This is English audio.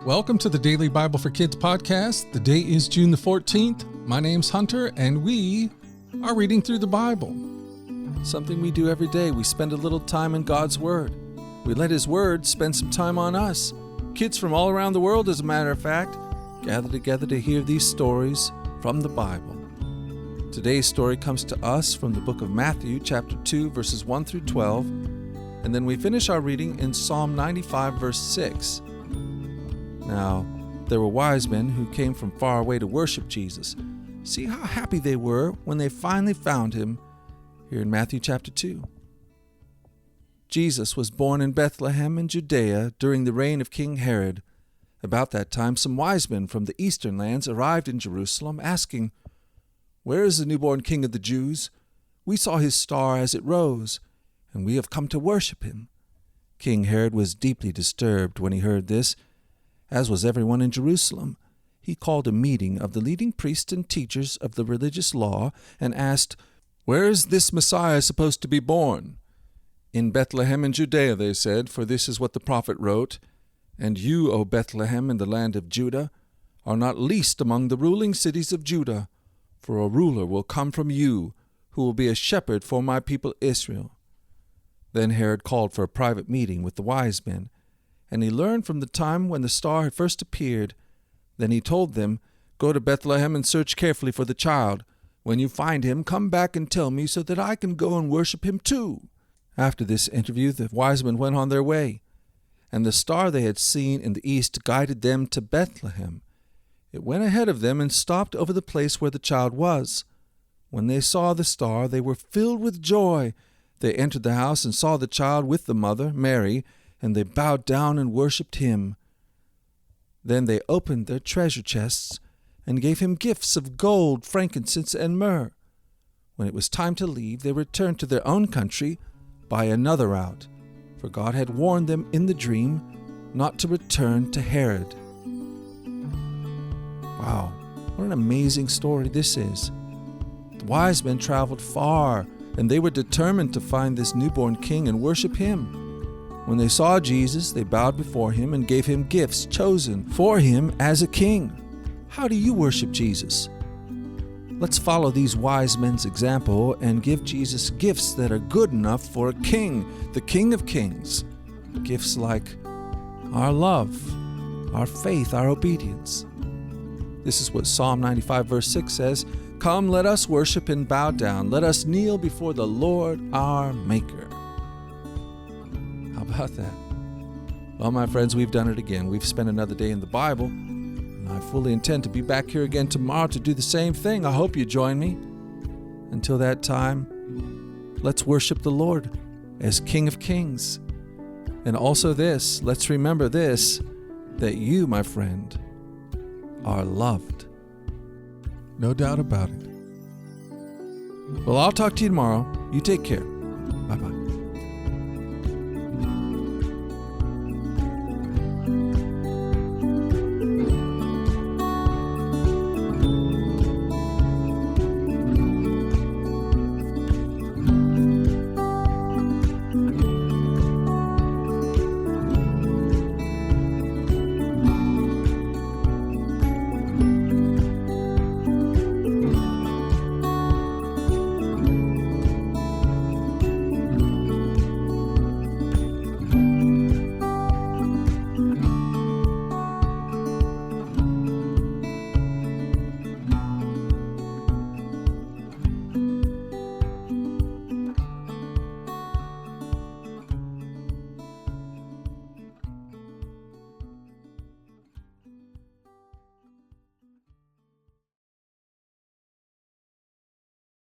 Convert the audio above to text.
Welcome to the Daily Bible for Kids podcast. The day is June the 14th. My name's Hunter, and we are reading through the Bible. Something we do every day. We spend a little time in God's Word. We let His Word spend some time on us. Kids from all around the world, as a matter of fact, gather together to hear these stories from the Bible. Today's story comes to us from the book of Matthew, chapter 2, verses 1 through 12, and then we finish our reading in Psalm 95, verse 6. Now, there were wise men who came from far away to worship Jesus. See how happy they were when they finally found Him here in Matthew chapter 2. Jesus was born in Bethlehem in Judea during the reign of King Herod. About that time, some wise men from the eastern lands arrived in Jerusalem, asking, "Where is the newborn King of the Jews? We saw his star as it rose, and we have come to worship him." King Herod was deeply disturbed when he heard this, as was everyone in Jerusalem. He called a meeting of the leading priests and teachers of the religious law and asked, "Where is this Messiah supposed to be born?" "In Bethlehem in Judea," they said, "for this is what the prophet wrote. And you, O Bethlehem in the land of Judah, are not least among the ruling cities of Judah, for a ruler will come from you, who will be a shepherd for my people Israel." Then Herod called for a private meeting with the wise men, and he learned from the time when the star had first appeared. Then he told them, "Go to Bethlehem and search carefully for the child. When you find him, come back and tell me so that I can go and worship him too." After this interview, the wise men went on their way, and the star they had seen in the east guided them to Bethlehem. It went ahead of them and stopped over the place where the child was. When they saw the star, they were filled with joy. They entered the house and saw the child with the mother, Mary, and they bowed down and worshipped him. Then they opened their treasure chests and gave him gifts of gold, frankincense, and myrrh. When it was time to leave, they returned to their own country by another route, for God had warned them in the dream not to return to Herod. Wow, what an amazing story this is. The wise men traveled far, and they were determined to find this newborn king and worship him. When they saw Jesus, they bowed before him and gave him gifts chosen for him as a king. How do you worship Jesus? Let's follow these wise men's example and give Jesus gifts that are good enough for a king, the King of Kings. Gifts like our love, our faith, our obedience. This is what Psalm 95 verse 6 says, "Come, let us worship and bow down. Let us kneel before the Lord our Maker." How about that? Well, my friends, we've done it again. We've spent another day in the Bible, and I fully intend to be back here again tomorrow to do the same thing. I hope you join me. Until that time, let's worship the Lord as King of Kings. And also this, let's remember this, that you, my friend, are loved. No doubt about it. Well, I'll talk to you tomorrow. You take care. Bye-bye.